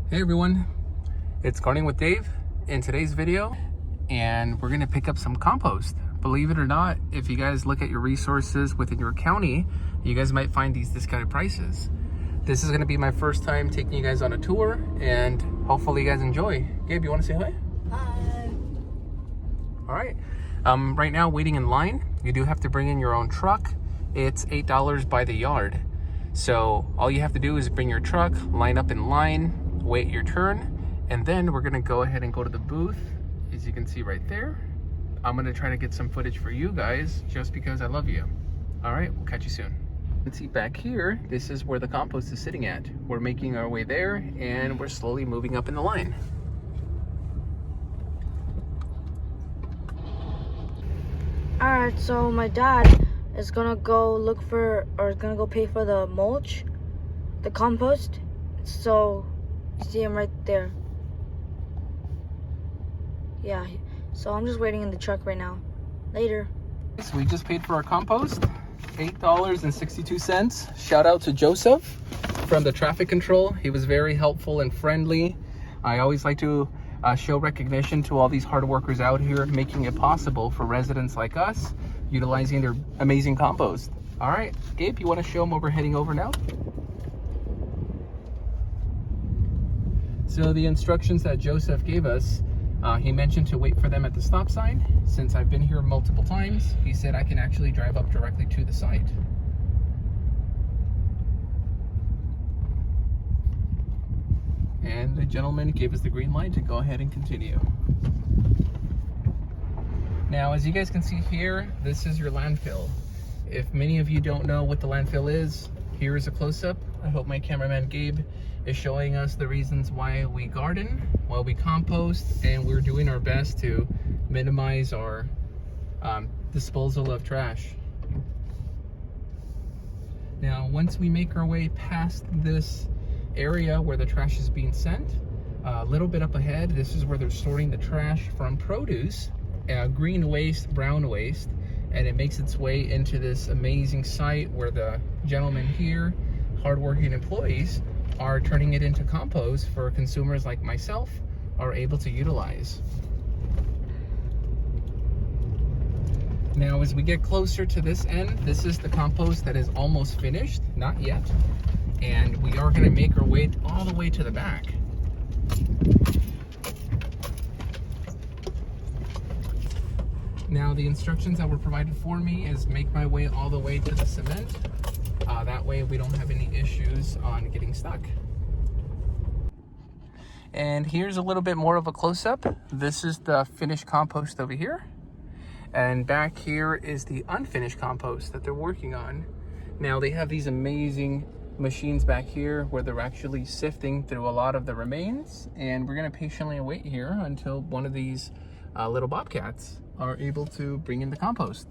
Hey everyone, it's Gardening with Dave in today's video, and we're gonna pick up some compost. Believe it or not, if you guys look at your resources within your county, you guys might find these discounted prices. This is gonna be my first time taking you guys on a tour, and hopefully you guys enjoy. Gabe, you wanna say hi? Hi. All right, right now waiting in line, you do have to bring in your own truck. It's $8 by the yard. So all you have to do is bring your truck, line up in line, wait your turn, and then we're gonna go ahead and go to the booth, as you can see right there. I'm gonna try to get some footage for you guys just because I love you. All right, we'll catch you soon. Let's see, back here, this is where the compost is sitting at. We're making our way there and we're slowly moving up in the line. Alright, so my dad is gonna go look for, or is gonna go pay for the mulch, the compost. So, you see him right there. Yeah, so I'm just waiting in the truck right now. Later. So we just paid for our compost, $8.62. Shout out to Joseph from the traffic control. He was very helpful and friendly. I always like to show recognition to all these hard workers out here making it possible for residents like us utilizing their amazing compost. All right, Gabe, you want to show them what we're heading over now? So the instructions that Joseph gave us, he mentioned to wait for them at the stop sign. Since I've been here multiple times, he said I can actually drive up directly to the site. And the gentleman gave us the green light to go ahead and continue. Now, as you guys can see here, this is your landfill. If many of you don't know what the landfill is, here is a close-up. I hope my cameraman Gabe is showing us the reasons why we garden, why we compost, and we're doing our best to minimize our disposal of trash. Now, once we make our way past this area where the trash is being sent, a little bit up ahead, this is where they're sorting the trash from produce, green waste, brown waste, and it makes its way into this amazing site where the gentlemen here, hardworking employees, are turning it into compost for consumers like myself are able to utilize. Now, as we get closer to this end, this is the compost that is almost finished, not yet. And we are gonna make our way all the way to the back. Now, the instructions that were provided for me is make my way all the way to the cement. That way we don't have any issues on getting stuck. And here's a little bit more of a close-up. This is the finished compost over here. And back here is the unfinished compost that they're working on. Now, they have these amazing machines back here where they're actually sifting through a lot of the remains, and we're gonna patiently wait here until one of these little bobcats are able to bring in the compost.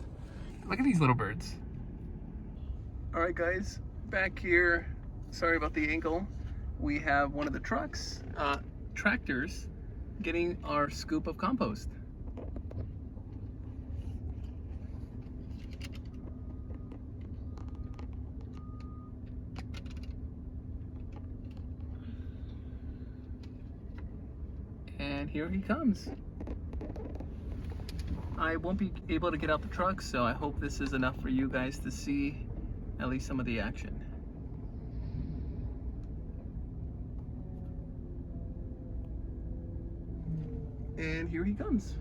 Look at these little birds. All right, guys, back here, sorry about the ankle, we have one of the trucks, tractors, getting our scoop of compost. And here he comes. I won't be able to get out the truck, so I hope this is enough for you guys to see at least some of the action. And here he comes.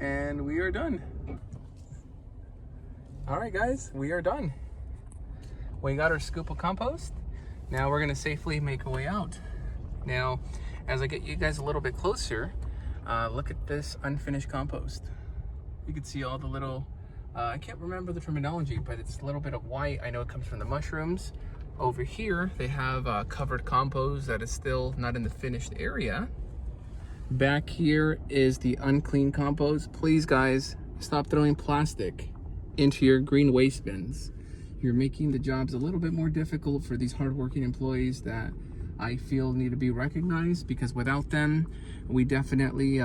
And we are done. All right, guys, we are done. We got our scoop of compost. Now we're gonna safely make our way out. Now, as I get you guys a little bit closer, look at this unfinished compost. You can see all the little, I can't remember the terminology, but it's a little bit of white. I know it comes from the mushrooms. Over here, they have covered compost that is still not in the finished area. Back here is the unclean compost. Please, guys, stop throwing plastic into your green waste bins. You're making the jobs a little bit more difficult for these hardworking employees that I feel need to be recognized, because without them, we definitely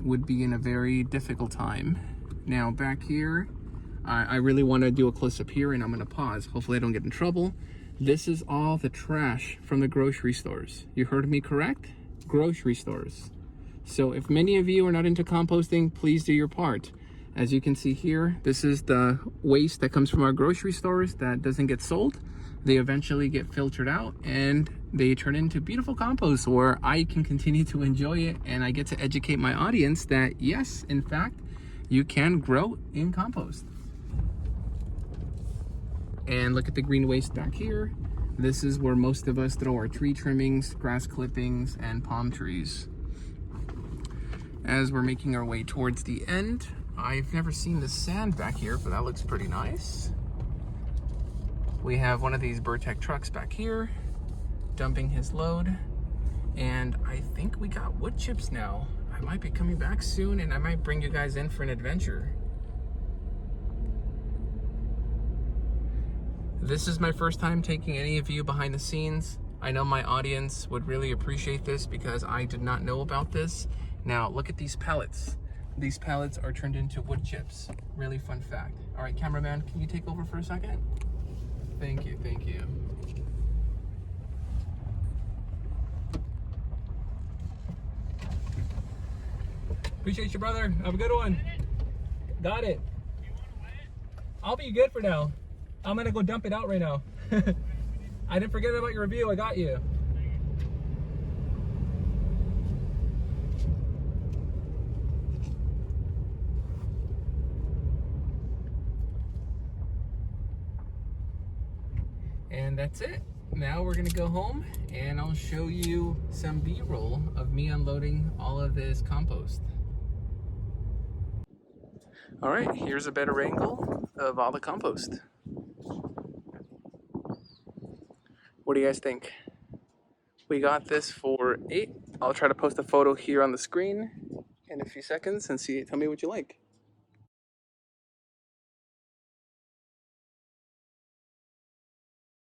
would be in a very difficult time. Now, back here, I really want to do a close-up here, and I'm going to pause. Hopefully I don't get in trouble. This is all the trash from the grocery stores. You heard me correct? Grocery stores. So if many of you are not into composting, please do your part. As you can see here, this is the waste that comes from our grocery stores that doesn't get sold. They eventually get filtered out and they turn into beautiful compost where I can continue to enjoy it, and I get to educate my audience that yes, in fact, you can grow in compost. And look at the green waste back here. This is where most of us throw our tree trimmings, grass clippings, and palm trees. As we're making our way towards the end, I've never seen the sand back here, but that looks pretty nice. We have one of these Burtec trucks back here, dumping his load. And I think we got wood chips now. I might be coming back soon, and I might bring you guys in for an adventure. This is my first time taking any of you behind the scenes. I know my audience would really appreciate this because I did not know about this. Now, look at these pellets. These pellets are turned into wood chips. Really fun fact. All right, cameraman, can you take over for a second? Thank you, thank you. Appreciate you, brother. Have a good one. Got it. I'll be good for now. I'm gonna go dump it out right now. I didn't forget about your review. I got you. And that's it. Now we're gonna go home and I'll show you some B-roll of me unloading all of this compost. All right, here's a better angle of all the compost. What do you guys think? We got this for $8. I'll try to post a photo here on the screen in a few seconds and tell me what you like.